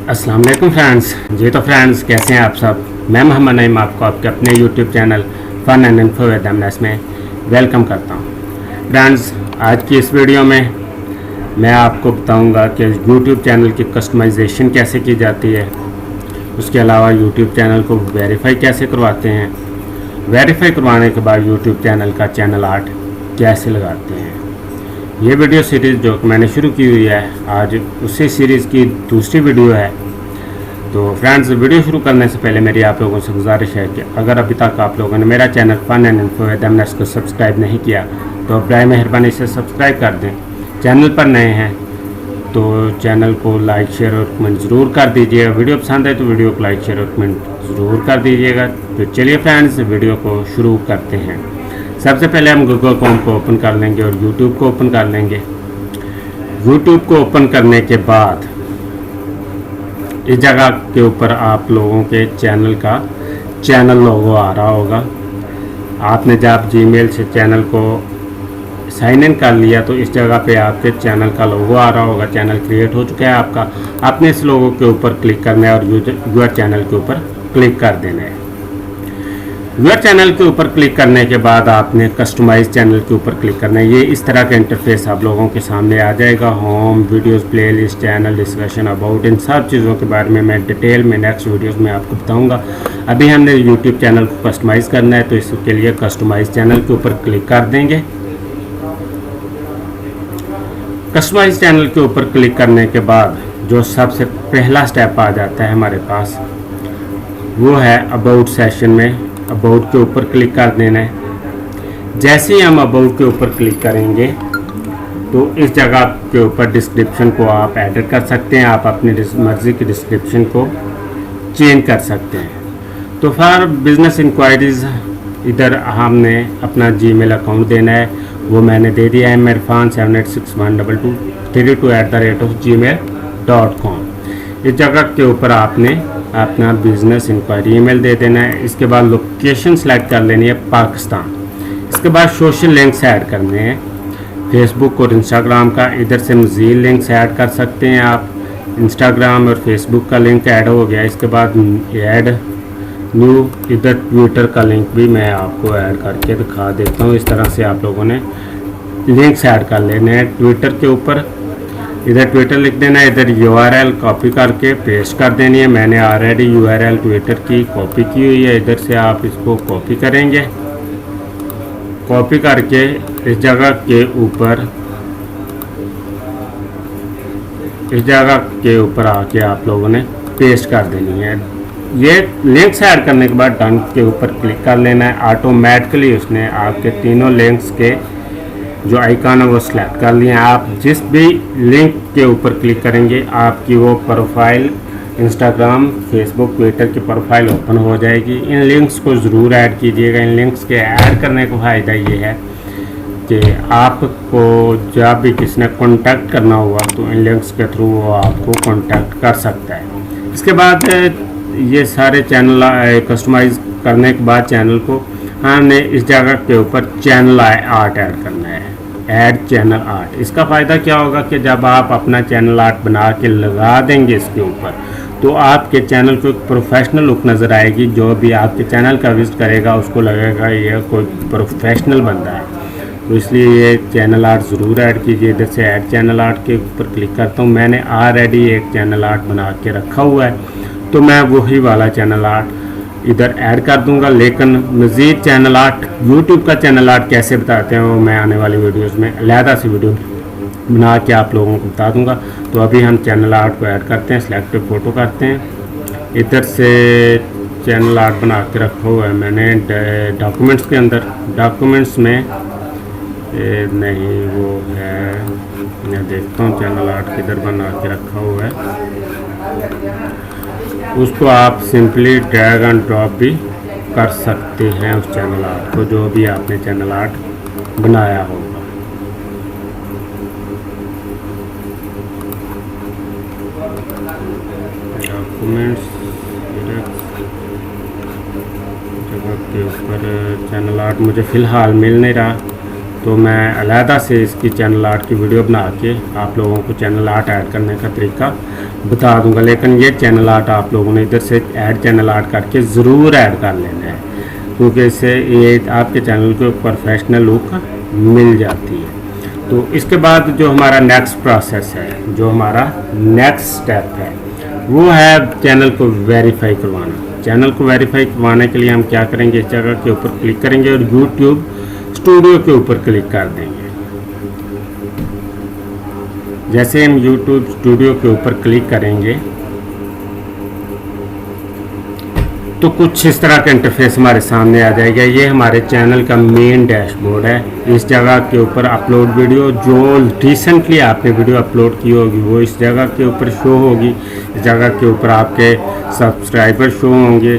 अस्सलाम वालेकुम फ्रेंड्स। जी तो फ्रेंड्स, कैसे हैं आप सब। मैं मोहम्मद नईम आपको आपके अपने YouTube channel fun and info with MS में वेलकम करता हूं। फ्रेंड्स, आज की इस वीडियो में मैं आपको बताऊंगा कि यूट्यूब चैनल की कस्टमाइजेशन कैसे की जाती है, उसके अलावा यूट्यूब चैनल को वेरीफाई कैसे करवाते हैं, वेरीफाई करवाने के बाद यूट्यूब चैनल का चैनल आर्ट कैसे लगाते हैं। ये वीडियो सीरीज़ जो मैंने शुरू की हुई है, आज उसी सीरीज़ की दूसरी वीडियो है। तो फ्रेंड्स, वीडियो शुरू करने से पहले मेरी आप लोगों से गुजारिश है कि अगर अभी तक आप लोगों ने मेरा channel fun and info with MS को सब्सक्राइब नहीं किया तो बराए मेहरबानी से सब्सक्राइब कर दें। चैनल पर नए हैं तो चैनल को लाइक शेयर और कमेंट ज़रूर कर दीजिएगा। वीडियो पसंद है तो वीडियो को लाइक शेयर और कमेंट ज़रूर कर दीजिएगा। तो चलिए फ्रेंड्स, वीडियो को शुरू करते हैं। सबसे पहले हम गूगल क्रोम को ओपन कर लेंगे और यूट्यूब को ओपन कर लेंगे। यूट्यूब को ओपन करने के बाद इस जगह के ऊपर आप लोगों के चैनल का चैनल लोगो आ रहा होगा। आपने जब जीमेल से चैनल को साइन इन कर लिया तो इस जगह पे आपके चैनल का लोगो आ रहा होगा। चैनल क्रिएट हो चुका है आपका। आपने इस लोगो के ऊपर क्लिक करना है और यूर चैनल के ऊपर क्लिक कर देना है। यूर चैनल के ऊपर क्लिक करने के बाद आपने कस्टमाइज चैनल के ऊपर क्लिक करना है। ये इस तरह का इंटरफेस आप लोगों के सामने आ जाएगा। Home, videos, playlist, channel, discussion, about, इन सब चीज़ों के बारे में मैं डिटेल में नेक्स्ट वीडियोस में आपको बताऊंगा। अभी हमने यूट्यूब चैनल को कस्टमाइज़ करना है तो इसके लिए कस्टमाइज चैनल के ऊपर क्लिक कर देंगे। कस्टमाइज चैनल के ऊपर क्लिक करने के बाद जो सबसे पहला स्टेप आ जाता है हमारे पास, वो है अबाउट सेशन में अबाउट के ऊपर क्लिक कर देना है। जैसे ही हम अबाउट के ऊपर क्लिक करेंगे तो इस जगह के ऊपर डिस्क्रिप्शन को आप एडिट कर सकते हैं। आप अपनी मर्ज़ी की डिस्क्रिप्शन को चेंज कर सकते हैं। तो फॉर बिजनेस इंक्वायरीज़ इधर हमने अपना जीमेल अकाउंट देना है, वो मैंने दे दिया है mirfan78612232@gmail.com। इस जगह के ऊपर आपने अपना बिजनेस इंक्वायरी ईमेल दे देना है। इसके बाद लोकेशन सेलेक्ट कर लेनी है पाकिस्तान। इसके बाद सोशल लिंक्स ऐड करने हैं, फेसबुक और इंस्टाग्राम का। इधर से मज़ीद लिंक्स ऐड कर सकते हैं आप। इंस्टाग्राम और फेसबुक का लिंक ऐड हो गया। इसके बाद ऐड न्यू, इधर ट्विटर का लिंक भी मैं आपको ऐड करके दिखा देता हूँ। इस तरह से आप लोगों ने लिंक्स ऐड कर लेने हैं ट्विटर के ऊपर। इधर ट्विटर लिख देना है, इधर URL कॉपी करके पेस्ट कर देनी है। मैंने ऑलरेडी URL ट्विटर की कॉपी की हुई है। इधर से आप इसको कॉपी करेंगे। कॉपी करके इस जगह के ऊपर आके आप लोगों ने पेस्ट कर देनी है। ये लिंक्स ऐड करने के बाद डन के ऊपर क्लिक कर लेना है। ऑटोमेटिकली उसने आपके तीनों लिंक्स के जो आइकन है वो सिलेक्ट कर लिए। आप जिस भी लिंक के ऊपर क्लिक करेंगे आपकी वो प्रोफाइल इंस्टाग्राम, फेसबुक, ट्विटर की प्रोफाइल ओपन हो जाएगी। इन लिंक्स को ज़रूर ऐड कीजिएगा। इन लिंक्स के ऐड करने का फ़ायदा ये है कि आपको जब भी किसी ने कॉन्टैक्ट करना हुआ तो इन लिंक्स के थ्रू वो आपको कॉन्टैक्ट कर सकता है। इसके बाद ये सारे चैनल कस्टमाइज़ करने के बाद चैनल को हमने इस जगह के ऊपर चैनल आर्ट ऐड करना है। ऐड चैनल आर्ट, इसका फ़ायदा क्या होगा कि जब आप अपना चैनल आर्ट बना के लगा देंगे इसके ऊपर तो आपके चैनल को एक प्रोफेशनल लुक नज़र आएगी। जो भी आपके चैनल का विजिट करेगा उसको लगेगा ये कोई प्रोफेशनल बंदा है। तो इसलिए ये चैनल आर्ट ज़रूर ऐड कीजिए। इधर से ऐड चैनल आर्ट के ऊपर क्लिक करता हूँ। मैंने ऑलरेडी एक चैनल आर्ट बना के रखा हुआ है तो मैं वही वाला चैनल आर्ट इधर ऐड कर दूंगा। लेकिन मज़ीद चैनल आर्ट, यूट्यूब का चैनल आर्ट कैसे बताते हैं वो मैं आने वाली वीडियोस में अलहदा सी वीडियो बना के आप लोगों को बता दूंगा। तो अभी हम चैनल आर्ट को ऐड करते हैं, सिलेक्टिव फ़ोटो करते हैं। इधर से चैनल आर्ट बना के रखा हुआ है मैंने डॉक्यूमेंट्स के अंदर। डॉक्यूमेंट्स में नहीं, वो है, मैं देखता हूँ चैनल आर्ट किधर बना के रखा हुआ है। उसको आप सिंपली ड्रैग एंड ड्रॉप भी कर सकते हैं उस चैनल आर्ट को, जो भी आपने चैनल आर्ट बनाया होगा। डॉक्यूमेंट्स जगह के ऊपर चैनल आर्ट मुझे फ़िलहाल मिल नहीं रहा तो मैं अलहदा से इसकी चैनल आर्ट की वीडियो बना के आप लोगों को चैनल आर्ट ऐड करने का तरीका बता दूंगा, लेकिन ये चैनल आर्ट आप लोगों ने इधर से ऐड चैनल आर्ट करके ज़रूर ऐड कर लेना है, क्योंकि इससे ये आपके चैनल को प्रोफेशनल लुक मिल जाती है। तो इसके बाद जो हमारा नेक्स्ट प्रोसेस है, जो हमारा नेक्स्ट स्टेप है, वो है चैनल को वेरीफाई करवाना। चैनल को वेरीफाई करवाने के लिए हम क्या करेंगे, इस जगह के ऊपर क्लिक करेंगे और यूट्यूब स्टूडियो के ऊपर क्लिक कर देंगे। जैसे हम यूट्यूब स्टूडियो के ऊपर क्लिक करेंगे तो कुछ इस तरह का इंटरफेस हमारे सामने आ जाएगा। ये हमारे चैनल का मेन डैशबोर्ड है। इस जगह के ऊपर अपलोड वीडियो, जो रिसेंटली आपने वीडियो अपलोड की होगी वो इस जगह के ऊपर शो होगी। इस जगह के ऊपर आपके सब्सक्राइबर शो होंगे।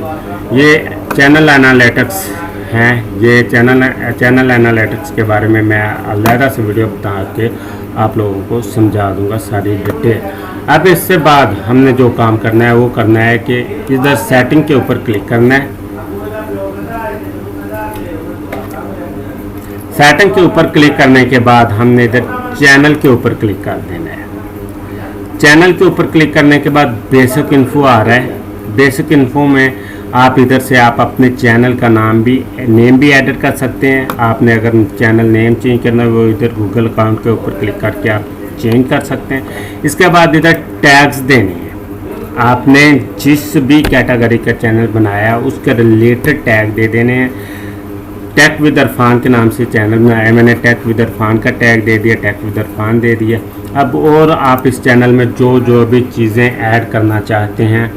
ये चैनल एनालिटिक्स हैं। ये चैनल एनालिटिक्स के बारे में मैं अलहदा से वीडियो बता के आप लोगों को समझा दूंगा सारी डिटेल। अब इससे बाद हमने जो काम करना है वो करना है कि इधर सेटिंग के ऊपर क्लिक करना है। सेटिंग के ऊपर क्लिक करने के बाद हमने इधर चैनल के ऊपर क्लिक कर देना है। चैनल के ऊपर क्लिक करने के बाद बेसिक इन्फो आ रहा है। बेसिक इन्फो में आप इधर से आप अपने चैनल का नेम भी एडिट कर सकते हैं। आपने अगर चैनल नेम चेंज करना है वो इधर गूगल अकाउंट के ऊपर क्लिक करके आप चेंज कर सकते हैं। इसके बाद इधर टैग्स देने हैं। आपने जिस भी कैटेगरी का चैनल बनाया उसके रिलेटेड टैग दे देने हैं। टेक विद इरफान के नाम से चैनल बनाया, मैंने टेक विद इरफान का टैग दे दिया, टेक विद इरफान दे दिया। अब और आप इस चैनल में जो भी चीज़ें ऐड करना चाहते हैं,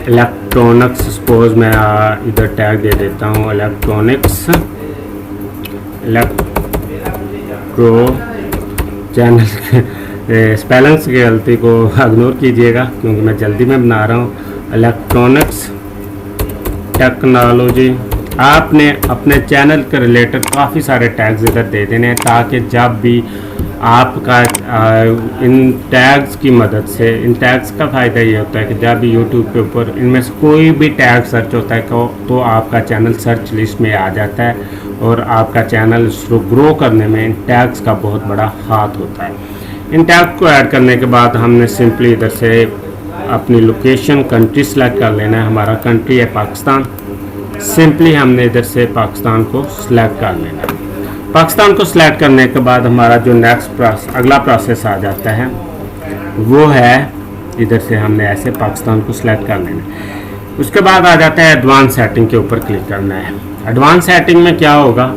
इलेक्ट्रॉनिक्स, सपोज मैं इधर टैग दे देता हूँ इलेक्ट्रॉनिक्स चैनल स्पेलिंग्स की गलती को इग्नोर कीजिएगा क्योंकि मैं जल्दी में बना रहा हूँ। इलेक्ट्रॉनिक्स टेक्नोलॉजी, आपने अपने चैनल के रिलेटेड काफ़ी सारे टैग्स इधर दे देने हैं ताकि जब भी आपका इन टैग्स की मदद से, इन टैग्स का फ़ायदा ये होता है कि जब भी यूट्यूब के ऊपर इनमें से कोई भी टैग सर्च होता है तो आपका चैनल सर्च लिस्ट में आ जाता है और आपका चैनल ग्रो करने में इन टैग्स का बहुत बड़ा हाथ होता है। इन टैग को ऐड करने के बाद हमने सिंपली इधर से अपनी लोकेशन, कंट्री सेलेक्ट कर लेना है। हमारा कंट्री है पाकिस्तान। सिंपली हमने इधर से पाकिस्तान को सिलेक्ट कर लेना है। पाकिस्तान को सिलेक्ट करने के बाद हमारा जो नेक्स्ट अगला प्रोसेस आ जाता है वो है इधर से हमने ऐसे पाकिस्तान को सिलेक्ट कर लेना है। उसके बाद आ जाता है एडवांस सेटिंग के ऊपर क्लिक करना है। एडवांस सेटिंग में क्या होगा,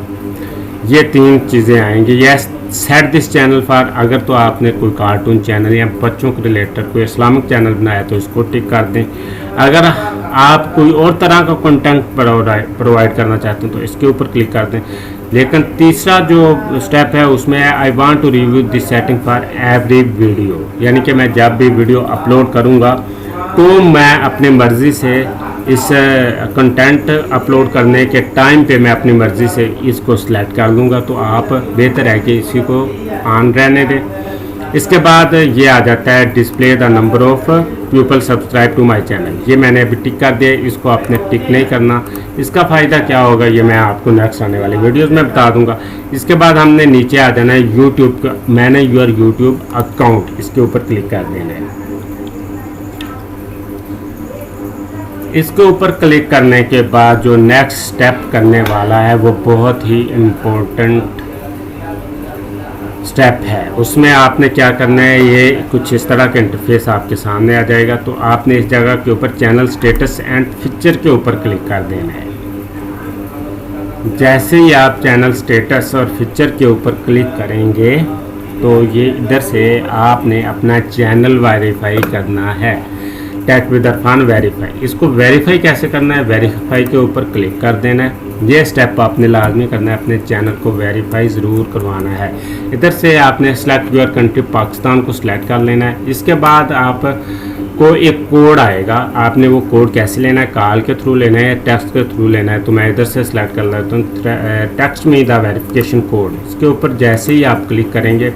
ये 3 चीज़ें आएंगी। Yes, set this channel for, अगर तो आपने कोई कार्टून चैनल या बच्चों के रिलेटेड कोई इस्लामिक चैनल बनाया तो इसको टिक कर दें। अगर आप कोई और तरह का कंटेंट प्रोवाइड करना चाहते हैं तो इसके ऊपर क्लिक कर दें। लेकिन तीसरा जो स्टेप है उसमें I want to review this setting for every video, यानी कि मैं जब भी वीडियो अपलोड करूँगा तो मैं अपनी मर्ज़ी से इस कंटेंट अपलोड करने के टाइम पे मैं अपनी मर्ज़ी से इसको सिलेक्ट कर लूँगा। तो आप बेहतर है कि इसी को ऑन रहने दें। इसके बाद ये आ जाता है display the number of people subscribe to my channel. ये मैंने अभी टिक कर दिया, इसको आपने टिक नहीं करना। इसका फ़ायदा क्या होगा ये मैं आपको नेक्स्ट आने वाले वीडियोज़ में बता दूँगा। इसके बाद हमने नीचे आ जाना है यूट्यूब का, मैंने योर यूट्यूब अकाउंट, इसके ऊपर क्लिक कर देना है। इसके ऊपर क्लिक करने के बाद जो नेक्स्ट स्टेप करने वाला है वो बहुत ही इम्पोर्टेंट स्टेप है। उसमें आपने क्या करना है, ये कुछ इस तरह का इंटरफेस आपके सामने आ जाएगा। तो आपने इस जगह के ऊपर चैनल स्टेटस एंड फीचर के ऊपर क्लिक कर देना है। जैसे ही आप चैनल स्टेटस और फीचर के ऊपर क्लिक करेंगे तो ये इधर से आपने अपना चैनल वेरीफाई करना है। टेक विद इरफान वेरीफाई, इसको वेरीफाई कैसे करना है, वेरीफाई के ऊपर क्लिक कर देना है। ये स्टेप आपने लाजमी करना है, अपने चैनल को वेरीफाई ज़रूर करवाना है। इधर से आपने सेलेक्ट योर कंट्री पाकिस्तान को सिलेक्ट कर लेना है। इसके बाद आप को एक कोड आएगा, आपने वो कोड कैसे लेना है, कॉल के थ्रू लेना है, टेक्स्ट के थ्रू लेना है। तो मैं इधर से सिलेक्ट कर लेता हूँ टेक्स्ट में द वेरिफिकेशन कोड। इसके ऊपर जैसे ही आप क्लिक करेंगे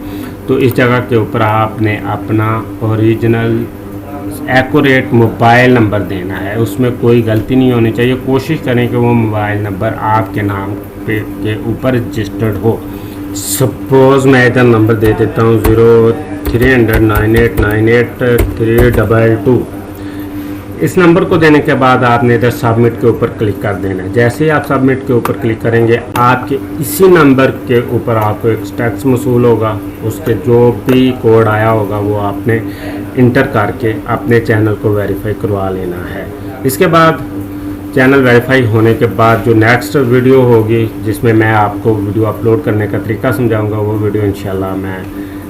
तो इस जगह के ऊपर आपने अपना ओरिजिनल एक्यूरेट मोबाइल नंबर देना है, उसमें कोई गलती नहीं होनी चाहिए। कोशिश करें कि वो मोबाइल नंबर आपके नाम पे के ऊपर रजिस्टर्ड हो। सपोज़ मैं इधर नंबर दे देता हूँ 03 3009898 इस नंबर को देने के बाद आपने इधर सबमिट के ऊपर क्लिक कर देना है। जैसे ही आप सबमिट के ऊपर क्लिक करेंगे आपके इसी नंबर के ऊपर आपको एक टैक्स वसूल होगा, उसके जो भी कोड आया होगा वो आपने इंटर करके अपने चैनल को वेरीफाई करवा लेना है। इसके बाद चैनल वेरीफाई होने के बाद जो नेक्स्ट वीडियो होगी जिसमें मैं आपको वीडियो अपलोड करने का तरीका समझाऊंगा, वो वीडियो इंशाल्लाह मैं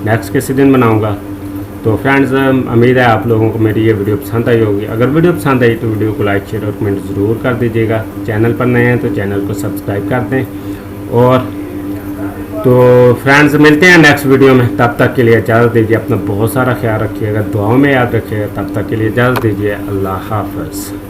नेक्स्ट किसी दिन बनाऊंगा। तो फ्रेंड्स, उम्मीद है आप लोगों को मेरी ये वीडियो पसंद आई होगी। अगर वीडियो पसंद आई तो वीडियो को लाइक शेयर और कमेंट ज़रूर कर दीजिएगा। चैनल पर नए हैं तो चैनल को सब्सक्राइब कर दें। और तो फ्रेंड्स, मिलते हैं नेक्स्ट वीडियो में। तब तक के लिए इजाज़त दीजिए। अपना बहुत सारा ख्याल रखिएगा, दुआओं में याद रखिएगा। तब तक के लिए इजाज़त दीजिए। अल्लाह हाफ़िज़।